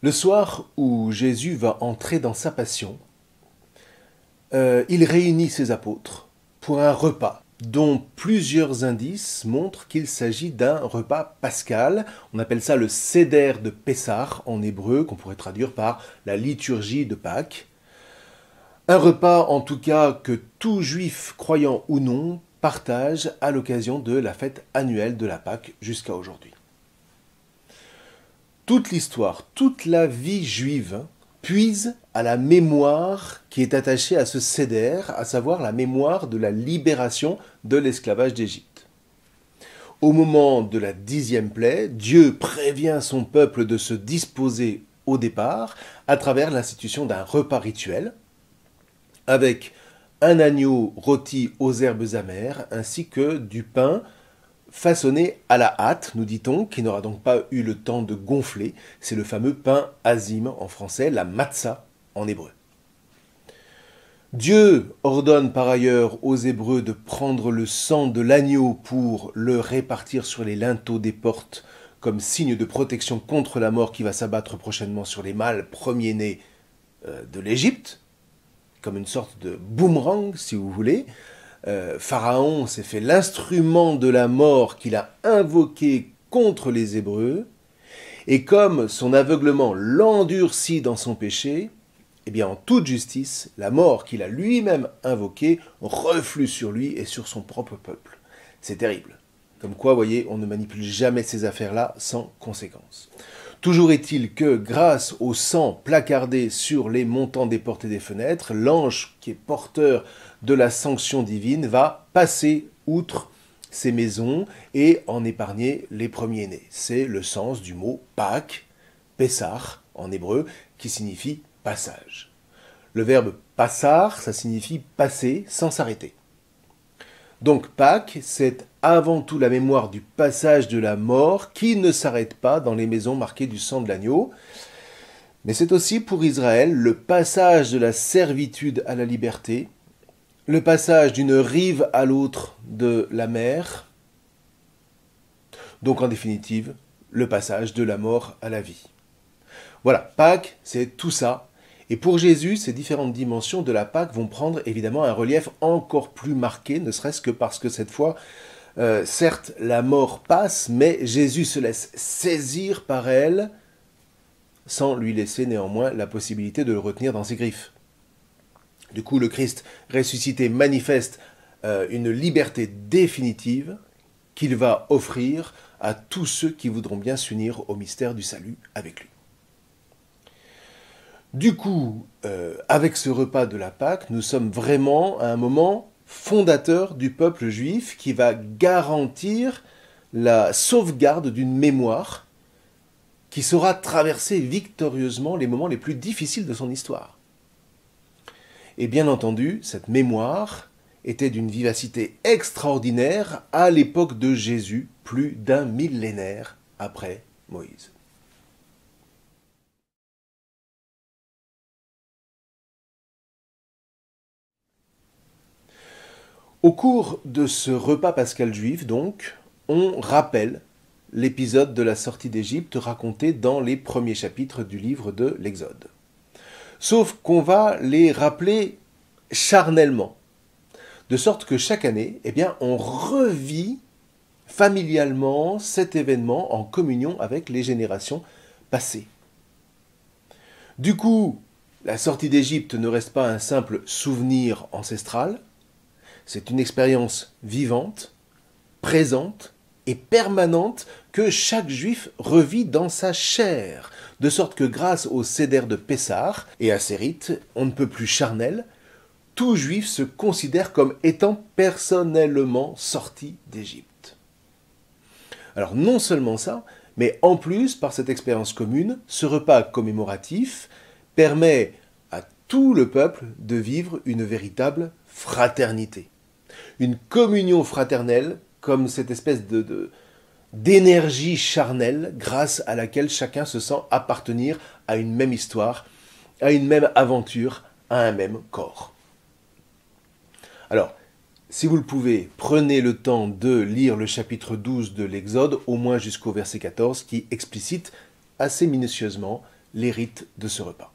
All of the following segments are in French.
Le soir où Jésus va entrer dans sa passion, il réunit ses apôtres pour un repas dont plusieurs indices montrent qu'il s'agit d'un repas pascal. On appelle ça le Seder de Pessah en hébreu, qu'on pourrait traduire par la liturgie de Pâques. Un repas en tout cas que tout juif, croyant ou non, partage à l'occasion de la fête annuelle de la Pâque jusqu'à aujourd'hui. Toute l'histoire, toute la vie juive puise à la mémoire qui est attachée à ce Seder, à savoir la mémoire de la libération de l'esclavage d'Égypte. Au moment de la 10e plaie, Dieu prévient son peuple de se disposer au départ à travers l'institution d'un repas rituel avec un agneau rôti aux herbes amères ainsi que du pain façonné à la hâte, nous dit-on, qui n'aura donc pas eu le temps de gonfler. C'est le fameux pain azim en français, la matzah en hébreu. Dieu ordonne par ailleurs aux Hébreux de prendre le sang de l'agneau pour le répartir sur les linteaux des portes comme signe de protection contre la mort qui va s'abattre prochainement sur les mâles premiers-nés de l'Égypte, comme une sorte de boomerang si vous voulez. Pharaon s'est fait l'instrument de la mort qu'il a invoqué contre les Hébreux, et comme son aveuglement l'endurcit dans son péché, eh bien en toute justice, la mort qu'il a lui-même invoquée reflue sur lui et sur son propre peuple. C'est terrible. Comme quoi, vous voyez, on ne manipule jamais ces affaires-là sans conséquence. Toujours est-il que, grâce au sang placardé sur les montants des portes et des fenêtres, l'ange qui est porteur de la sanction divine va passer outre ces maisons et en épargner les premiers-nés. C'est le sens du mot Pâques, Pessah en hébreu, qui signifie passage. Le verbe passar, ça signifie passer sans s'arrêter. Donc Pâques, c'est avant tout la mémoire du passage de la mort qui ne s'arrête pas dans les maisons marquées du sang de l'agneau. Mais c'est aussi pour Israël le passage de la servitude à la liberté, le passage d'une rive à l'autre de la mer, donc en définitive, le passage de la mort à la vie. Voilà, Pâques, c'est tout ça. Et pour Jésus, ces différentes dimensions de la Pâque vont prendre évidemment un relief encore plus marqué, ne serait-ce que parce que cette fois, certes, la mort passe, mais Jésus se laisse saisir par elle, sans lui laisser néanmoins la possibilité de le retenir dans ses griffes. Du coup, le Christ ressuscité manifeste une liberté définitive qu'il va offrir à tous ceux qui voudront bien s'unir au mystère du salut avec lui. Du coup, avec ce repas de la Pâque, nous sommes vraiment à un moment fondateur du peuple juif qui va garantir la sauvegarde d'une mémoire qui saura traverser victorieusement les moments les plus difficiles de son histoire. Et bien entendu, cette mémoire était d'une vivacité extraordinaire à l'époque de Jésus, plus d'un millénaire après Moïse. Au cours de ce repas pascal juif, donc, on rappelle l'épisode de la sortie d'Égypte raconté dans les premiers chapitres du livre de l'Exode. Sauf qu'on va les rappeler charnellement, de sorte que chaque année, eh bien, on revit familialement cet événement en communion avec les générations passées. Du coup, la sortie d'Égypte ne reste pas un simple souvenir ancestral, c'est une expérience vivante, présente et permanente que chaque juif revit dans sa chair, de sorte que grâce au Seder de Pessah et à ses rites, on ne peut plus charnel, tout juif se considère comme étant personnellement sorti d'Égypte. Alors non seulement ça, mais en plus, par cette expérience commune, ce repas commémoratif permet à tout le peuple de vivre une véritable fraternité. Une communion fraternelle comme cette espèce d'énergie charnelle grâce à laquelle chacun se sent appartenir à une même histoire, à une même aventure, à un même corps. Alors, si vous le pouvez, prenez le temps de lire le chapitre 12 de l'Exode, au moins jusqu'au verset 14, qui explicite assez minutieusement les rites de ce repas.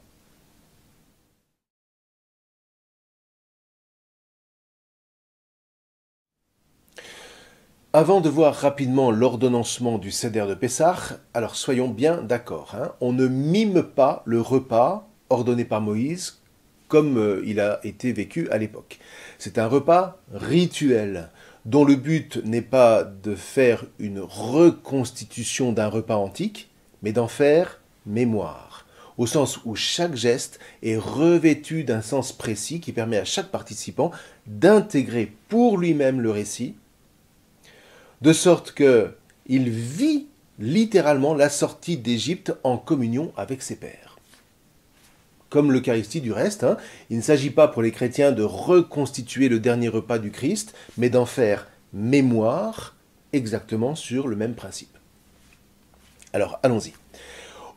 Avant de voir rapidement l'ordonnancement du Seder de Pessah, alors soyons bien d'accord, on ne mime pas le repas ordonné par Moïse comme il a été vécu à l'époque. C'est un repas rituel dont le but n'est pas de faire une reconstitution d'un repas antique, mais d'en faire mémoire, au sens où chaque geste est revêtu d'un sens précis qui permet à chaque participant d'intégrer pour lui-même le récit, de sorte qu'il vit littéralement la sortie d'Égypte en communion avec ses pairs. Comme l'Eucharistie du reste, il ne s'agit pas pour les chrétiens de reconstituer le dernier repas du Christ, mais d'en faire mémoire exactement sur le même principe. Alors allons-y.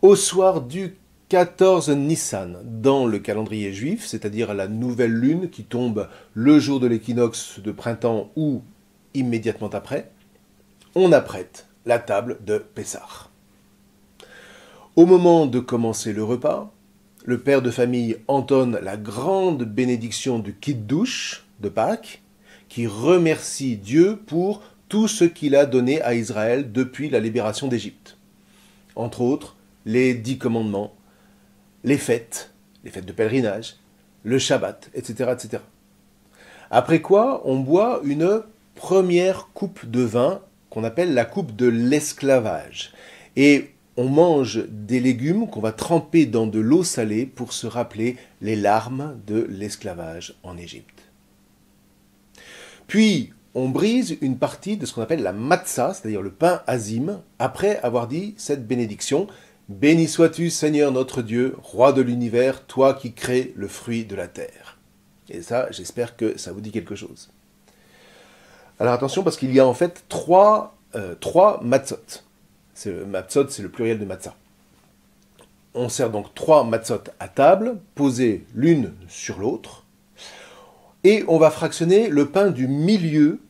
Au soir du 14 Nissan, dans le calendrier juif, c'est-à-dire la nouvelle lune qui tombe le jour de l'équinoxe de printemps ou immédiatement après, on apprête la table de Pessah. Au moment de commencer le repas, le père de famille entonne la grande bénédiction du Kiddush de Pâques, qui remercie Dieu pour tout ce qu'il a donné à Israël depuis la libération d'Égypte. Entre autres, les 10 commandements, les fêtes de pèlerinage, le Shabbat, etc., etc. Après quoi, on boit une première coupe de vin qu'on appelle la coupe de l'esclavage. Et on mange des légumes qu'on va tremper dans de l'eau salée pour se rappeler les larmes de l'esclavage en Égypte. Puis, on brise une partie de ce qu'on appelle la matzah, c'est-à-dire le pain azim, après avoir dit cette bénédiction. « Béni sois-tu, Seigneur notre Dieu, roi de l'univers, toi qui crées le fruit de la terre. » Et ça, j'espère que ça vous dit quelque chose. Alors attention, parce qu'il y a en fait trois matzot. Matzot, c'est le pluriel de matzah. On sert donc 3 matzot à table, posées l'une sur l'autre, et on va fractionner le pain du milieu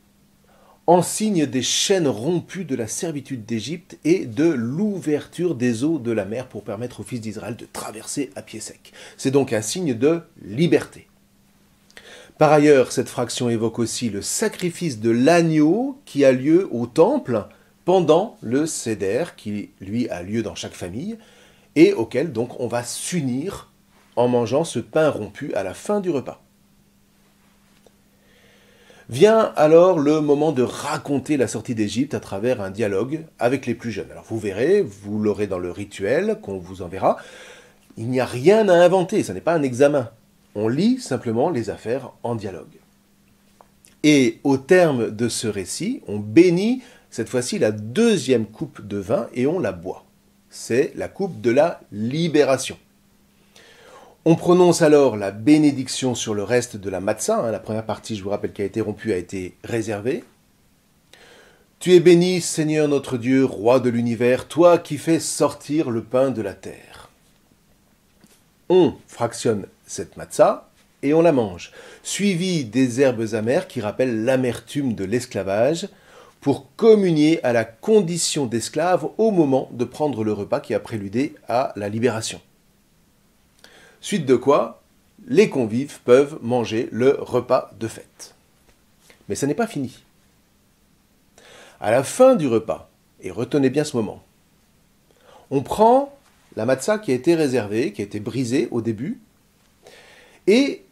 en signe des chaînes rompues de la servitude d'Égypte et de l'ouverture des eaux de la mer pour permettre aux fils d'Israël de traverser à pied sec. C'est donc un signe de liberté. Par ailleurs, cette fraction évoque aussi le sacrifice de l'agneau qui a lieu au temple pendant le Seder, qui lui a lieu dans chaque famille, et auquel donc on va s'unir en mangeant ce pain rompu à la fin du repas. Vient alors le moment de raconter la sortie d'Égypte à travers un dialogue avec les plus jeunes. Alors vous verrez, vous l'aurez dans le rituel qu'on vous enverra, il n'y a rien à inventer, ce n'est pas un examen. On lit simplement les affaires en dialogue. Et au terme de ce récit, on bénit cette fois-ci la 2e coupe de vin et on la boit. C'est la coupe de la libération. On prononce alors la bénédiction sur le reste de la matzah. La première partie, je vous rappelle, qui a été rompue, a été réservée. Tu es béni, Seigneur notre Dieu, roi de l'univers, toi qui fais sortir le pain de la terre. On fractionne cette matzah et on la mange, suivi des herbes amères qui rappellent l'amertume de l'esclavage, pour communier à la condition d'esclave au moment de prendre le repas qui a préludé à la libération. Suite de quoi, les convives peuvent manger le repas de fête. Mais ça n'est pas fini. À la fin du repas, et retenez bien ce moment, on prend la matzah qui a été réservée, qui a été brisée au début, et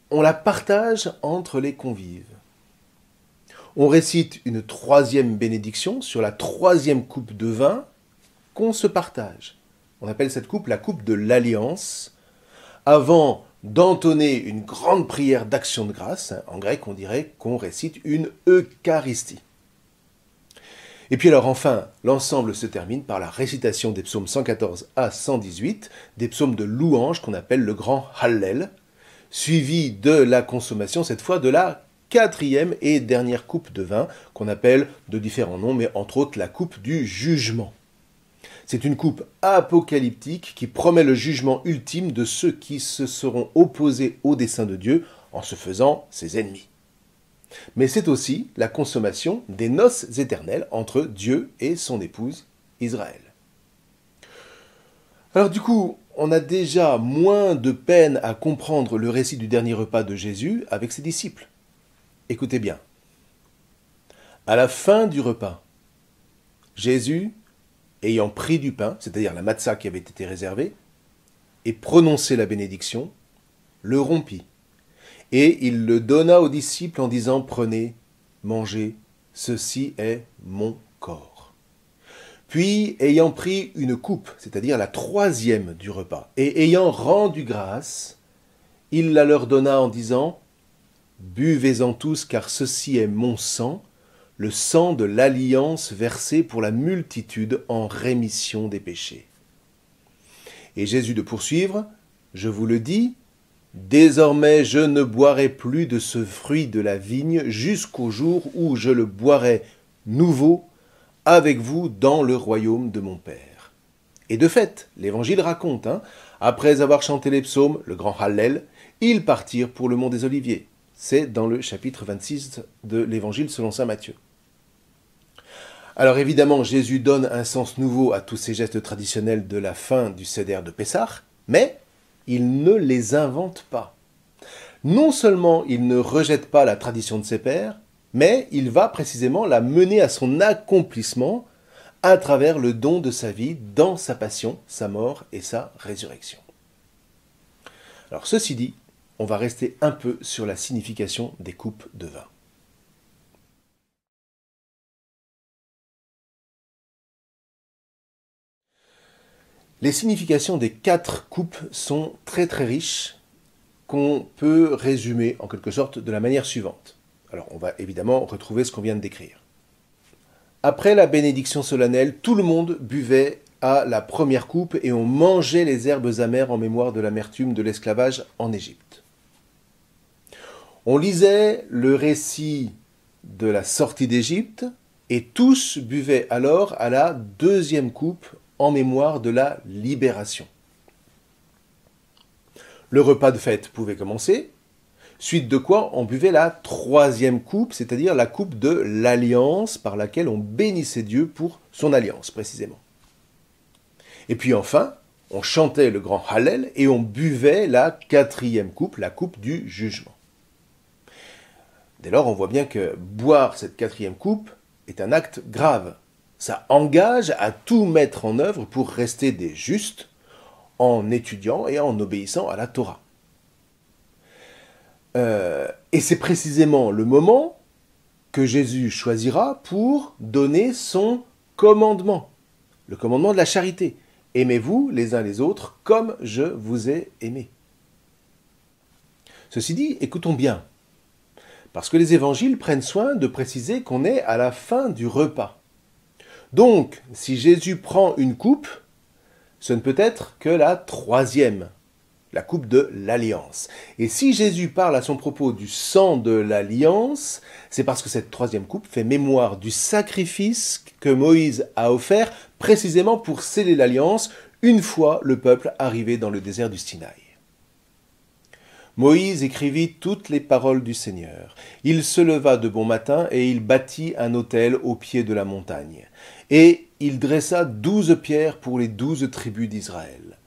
on la partage entre les convives. On récite une 3e bénédiction sur la 3e coupe de vin qu'on se partage. On appelle cette coupe la coupe de l'alliance, avant d'entonner une grande prière d'action de grâce. En grec, on dirait qu'on récite une Eucharistie. Et puis alors enfin, l'ensemble se termine par la récitation des psaumes 114 à 118, des psaumes de louange qu'on appelle le grand Hallel, suivi de la consommation, cette fois de la 4e et dernière coupe de vin, qu'on appelle de différents noms, mais entre autres la coupe du jugement. C'est une coupe apocalyptique qui promet le jugement ultime de ceux qui se seront opposés au dessein de Dieu en se faisant ses ennemis. Mais c'est aussi la consommation des noces éternelles entre Dieu et son épouse Israël. Alors du coup, on a déjà moins de peine à comprendre le récit du dernier repas de Jésus avec ses disciples. Écoutez bien. À la fin du repas, Jésus, ayant pris du pain, c'est-à-dire la matzah qui avait été réservée, et prononcé la bénédiction, le rompit. Et il le donna aux disciples en disant « Prenez, mangez, ceci est mon corps. » Puis, ayant pris une coupe, c'est-à-dire la troisième du repas, et ayant rendu grâce, il la leur donna en disant « Buvez-en tous, car ceci est mon sang, le sang de l'alliance versé pour la multitude en rémission des péchés. » Et Jésus de poursuivre, « Je vous le dis, désormais je ne boirai plus de ce fruit de la vigne jusqu'au jour où je le boirai nouveau avec vous dans le royaume de mon Père. » Et de fait, l'Évangile raconte, après avoir chanté les psaumes, le grand Hallel, ils partirent pour le mont des Oliviers. C'est dans le chapitre 26 de l'Évangile selon saint Matthieu. Alors évidemment, Jésus donne un sens nouveau à tous ces gestes traditionnels de la fin du Seder de Pessah, mais il ne les invente pas. Non seulement il ne rejette pas la tradition de ses pères, mais il va précisément la mener à son accomplissement à travers le don de sa vie dans sa passion, sa mort et sa résurrection. Alors ceci dit, on va rester un peu sur la signification des coupes de vin. Les significations des 4 coupes sont très riches, qu'on peut résumer en quelque sorte de la manière suivante. Alors on va évidemment retrouver ce qu'on vient de décrire. Après la bénédiction solennelle, tout le monde buvait à la première coupe et on mangeait les herbes amères en mémoire de l'amertume de l'esclavage en Égypte. On lisait le récit de la sortie d'Égypte et tous buvaient alors à la deuxième coupe en mémoire de la libération. Le repas de fête pouvait commencer, suite de quoi on buvait la troisième coupe, c'est-à-dire la coupe de l'alliance par laquelle on bénissait Dieu pour son alliance précisément. Et puis enfin, on chantait le grand Hallel et on buvait la quatrième coupe, la coupe du jugement. Dès lors, on voit bien que boire cette quatrième coupe est un acte grave. Ça engage à tout mettre en œuvre pour rester des justes en étudiant et en obéissant à la Torah. Et c'est précisément le moment que Jésus choisira pour donner son commandement, le commandement de la charité. Aimez-vous les uns les autres comme je vous ai aimés. Ceci dit, écoutons bien, parce que les évangiles prennent soin de préciser qu'on est à la fin du repas. Donc, si Jésus prend une coupe, ce ne peut être que la troisième, la coupe de l'alliance. Et si Jésus parle à son propos du sang de l'alliance, c'est parce que cette troisième coupe fait mémoire du sacrifice que Moïse a offert précisément pour sceller l'alliance une fois le peuple arrivé dans le désert du Sinaï. Moïse écrivit toutes les paroles du Seigneur. Il se leva de bon matin et il bâtit un autel au pied de la montagne. Et il dressa 12 pierres pour les 12 tribus d'Israël.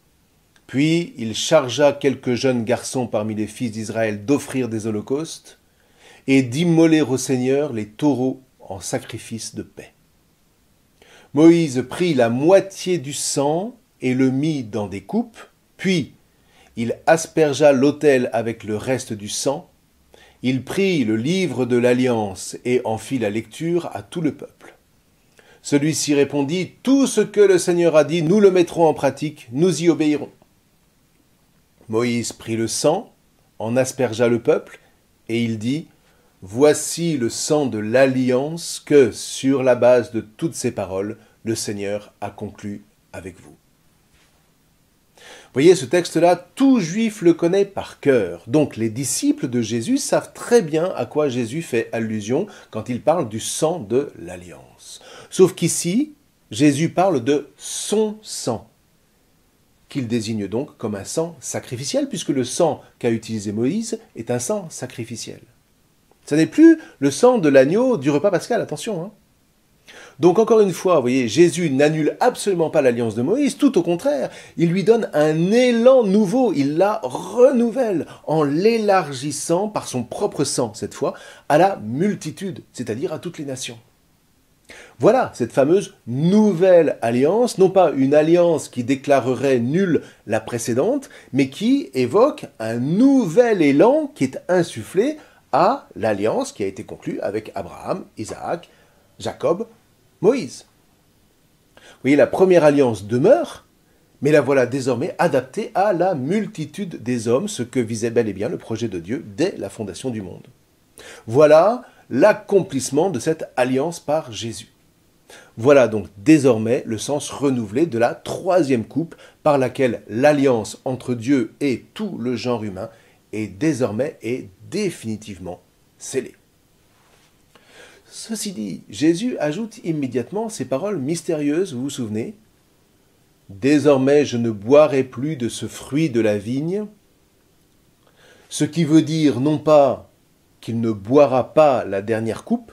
Puis il chargea quelques jeunes garçons parmi les fils d'Israël d'offrir des holocaustes et d'immoler au Seigneur les taureaux en sacrifice de paix. Moïse prit la moitié du sang et le mit dans des coupes, puis il aspergea l'autel avec le reste du sang, il prit le livre de l'Alliance et en fit la lecture à tout le peuple. Celui-ci répondit « Tout ce que le Seigneur a dit, nous le mettrons en pratique, nous y obéirons. » Moïse prit le sang, en aspergea le peuple, et il dit « Voici le sang de l'Alliance que, sur la base de toutes ces paroles, le Seigneur a conclu avec vous. » Vous voyez, ce texte-là, tout juif le connaît par cœur. Donc les disciples de Jésus savent très bien à quoi Jésus fait allusion quand il parle du sang de l'Alliance. Sauf qu'ici, Jésus parle de son sang, qu'il désigne donc comme un sang sacrificiel, puisque le sang qu'a utilisé Moïse est un sang sacrificiel. Ce n'est plus le sang de l'agneau du repas pascal, attention. Donc encore une fois, vous voyez, Jésus n'annule absolument pas l'alliance de Moïse, tout au contraire, il lui donne un élan nouveau, il la renouvelle en l'élargissant par son propre sang, cette fois, à la multitude, c'est-à-dire à toutes les nations. Voilà cette fameuse nouvelle alliance, non pas une alliance qui déclarerait nulle la précédente, mais qui évoque un nouvel élan qui est insufflé à l'alliance qui a été conclue avec Abraham, Isaac, Jacob, Moïse. Vous voyez, la première alliance demeure, mais la voilà désormais adaptée à la multitude des hommes, ce que visait bel et bien le projet de Dieu dès la fondation du monde. Voilà l'accomplissement de cette alliance par Jésus. Voilà donc désormais le sens renouvelé de la troisième coupe par laquelle l'alliance entre Dieu et tout le genre humain est désormais et définitivement scellée. Ceci dit, Jésus ajoute immédiatement ces paroles mystérieuses, vous vous souvenez ? Désormais je ne boirai plus de ce fruit de la vigne, ce qui veut dire non pas qu'il ne boira pas la dernière coupe,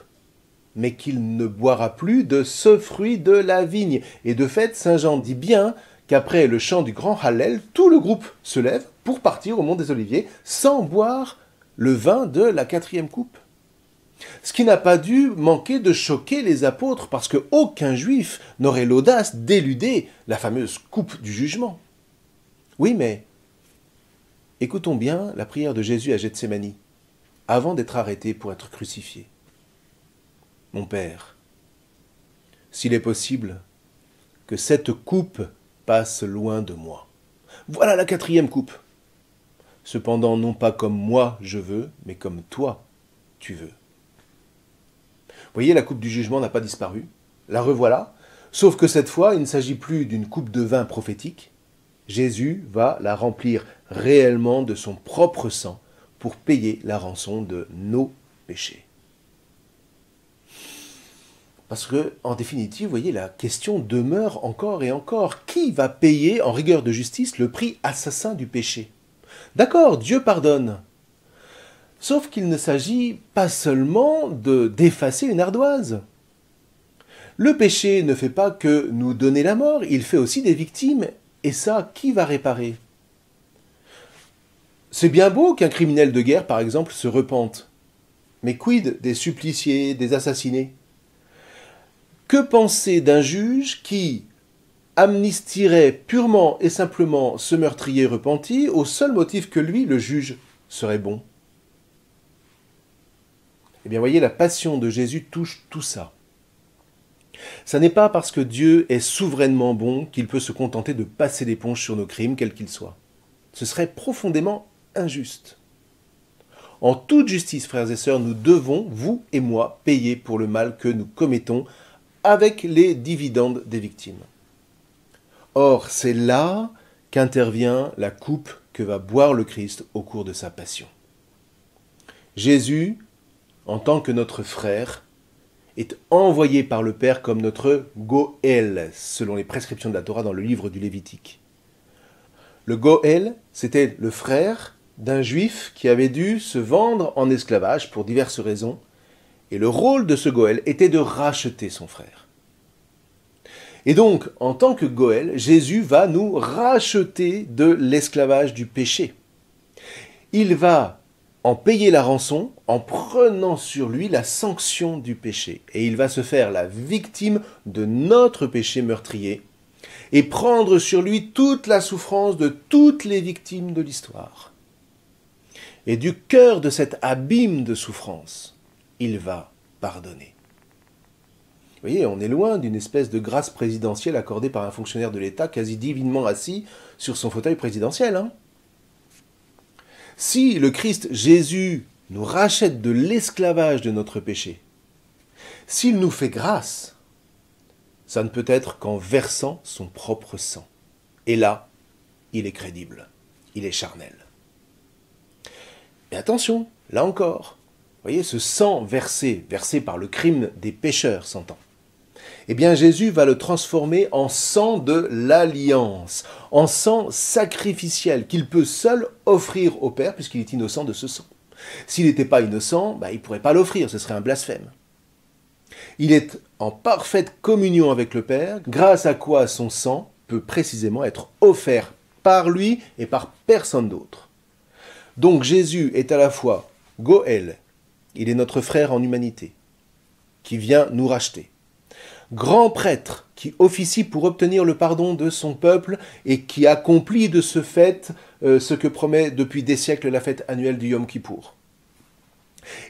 mais qu'il ne boira plus de ce fruit de la vigne. Et de fait, Saint Jean dit bien qu'après le chant du grand Hallel, tout le groupe se lève pour partir au mont des Oliviers sans boire le vin de la quatrième coupe. Ce qui n'a pas dû manquer de choquer les apôtres, parce qu'aucun juif n'aurait l'audace d'éluder la fameuse coupe du jugement. Oui, mais écoutons bien la prière de Jésus à Gethsémani, avant d'être arrêté pour être crucifié. Mon Père, s'il est possible, que cette coupe passe loin de moi. Voilà la quatrième coupe. Cependant, non pas comme moi je veux, mais comme toi tu veux. Vous voyez, la coupe du jugement n'a pas disparu. La revoilà. Sauf que cette fois, il ne s'agit plus d'une coupe de vin prophétique. Jésus va la remplir réellement de son propre sang pour payer la rançon de nos péchés. Parce que, en définitive, vous voyez, la question demeure encore et encore. Qui va payer, en rigueur de justice, le prix assassin du péché ? D'accord, Dieu pardonne. Sauf qu'il ne s'agit pas seulement d'effacer une ardoise. Le péché ne fait pas que nous donner la mort, il fait aussi des victimes. Et ça, qui va réparer ? C'est bien beau qu'un criminel de guerre, par exemple, se repente. Mais quid des suppliciés, des assassinés ? Que penser d'un juge qui amnistierait purement et simplement ce meurtrier repenti au seul motif que lui, le juge, serait bon ? Eh bien, voyez, la passion de Jésus touche tout ça. Ça n'est pas parce que Dieu est souverainement bon qu'il peut se contenter de passer l'éponge sur nos crimes, quels qu'ils soient. Ce serait profondément injuste. En toute justice, frères et sœurs, nous devons, vous et moi, payer pour le mal que nous commettons avec les dividendes des victimes. Or, c'est là qu'intervient la coupe que va boire le Christ au cours de sa passion. Jésus, en tant que notre frère, est envoyé par le Père comme notre Goël, selon les prescriptions de la Torah dans le livre du Lévitique. Le Goël, c'était le frère d'un juif qui avait dû se vendre en esclavage pour diverses raisons, et le rôle de ce Goël était de racheter son frère. Et donc, en tant que Goël, Jésus va nous racheter de l'esclavage du péché. Il va en payer la rançon en prenant sur lui la sanction du péché. Et il va se faire la victime de notre péché meurtrier et prendre sur lui toute la souffrance de toutes les victimes de l'histoire. Et du cœur de cet abîme de souffrance, il va pardonner. Vous voyez, on est loin d'une espèce de grâce présidentielle accordée par un fonctionnaire de l'État quasi divinement assis sur son fauteuil présidentiel. Si le Christ Jésus nous rachète de l'esclavage de notre péché, s'il nous fait grâce, ça ne peut être qu'en versant son propre sang. Et là, il est crédible, il est charnel. Mais attention, là encore, vous voyez, ce sang versé par le crime des pécheurs, s'entend. Eh bien, Jésus va le transformer en sang de l'alliance, en sang sacrificiel qu'il peut seul offrir au Père, puisqu'il est innocent de ce sang. S'il n'était pas innocent, il ne pourrait pas l'offrir, ce serait un blasphème. Il est en parfaite communion avec le Père, grâce à quoi son sang peut précisément être offert par lui et par personne d'autre. Donc Jésus est à la fois Goël, il est notre frère en humanité, qui vient nous racheter. Grand prêtre qui officie pour obtenir le pardon de son peuple et qui accomplit de ce fait ce que promet depuis des siècles la fête annuelle du Yom Kippour.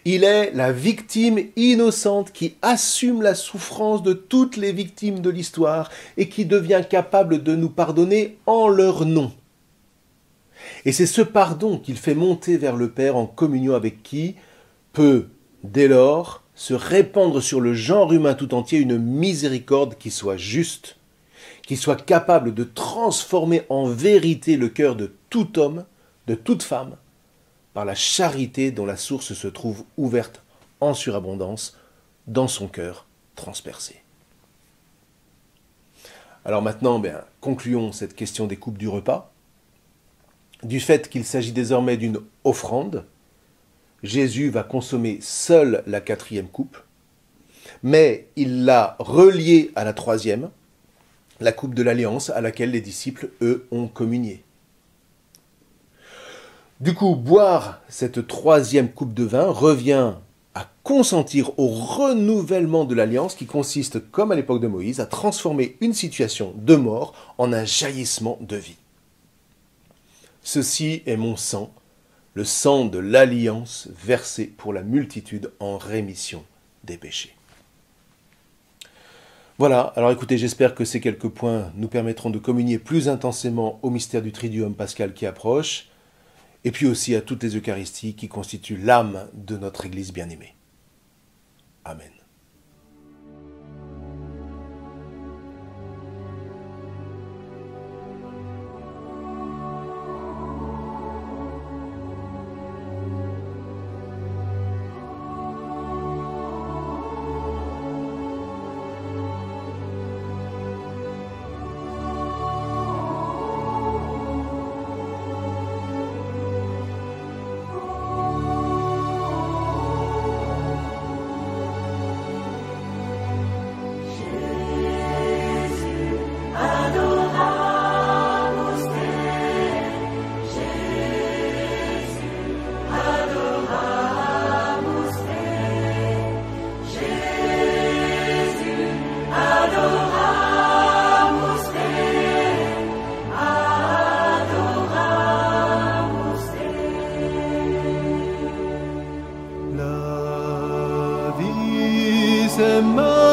Il est la victime innocente qui assume la souffrance de toutes les victimes de l'histoire et qui devient capable de nous pardonner en leur nom. Et c'est ce pardon qu'il fait monter vers le Père en communion avec qui peut, dès lors, se répandre sur le genre humain tout entier une miséricorde qui soit juste, qui soit capable de transformer en vérité le cœur de tout homme, de toute femme, par la charité dont la source se trouve ouverte en surabondance dans son cœur transpercé. Alors maintenant, concluons cette question des coupes du repas. Du fait qu'il s'agit désormais d'une offrande, Jésus va consommer seul la 4e coupe, mais il l'a reliée à la 3e, la coupe de l'Alliance à laquelle les disciples, eux, ont communié. Du coup, boire cette 3e coupe de vin revient à consentir au renouvellement de l'Alliance qui consiste, comme à l'époque de Moïse, à transformer une situation de mort en un jaillissement de vie. Ceci est mon sang, le sang de l'Alliance versé pour la multitude en rémission des péchés. Voilà, alors écoutez, j'espère que ces quelques points nous permettront de communier plus intensément au mystère du Triduum pascal qui approche, et puis aussi à toutes les Eucharisties qui constituent l'âme de notre Église bien-aimée. Amen. Sema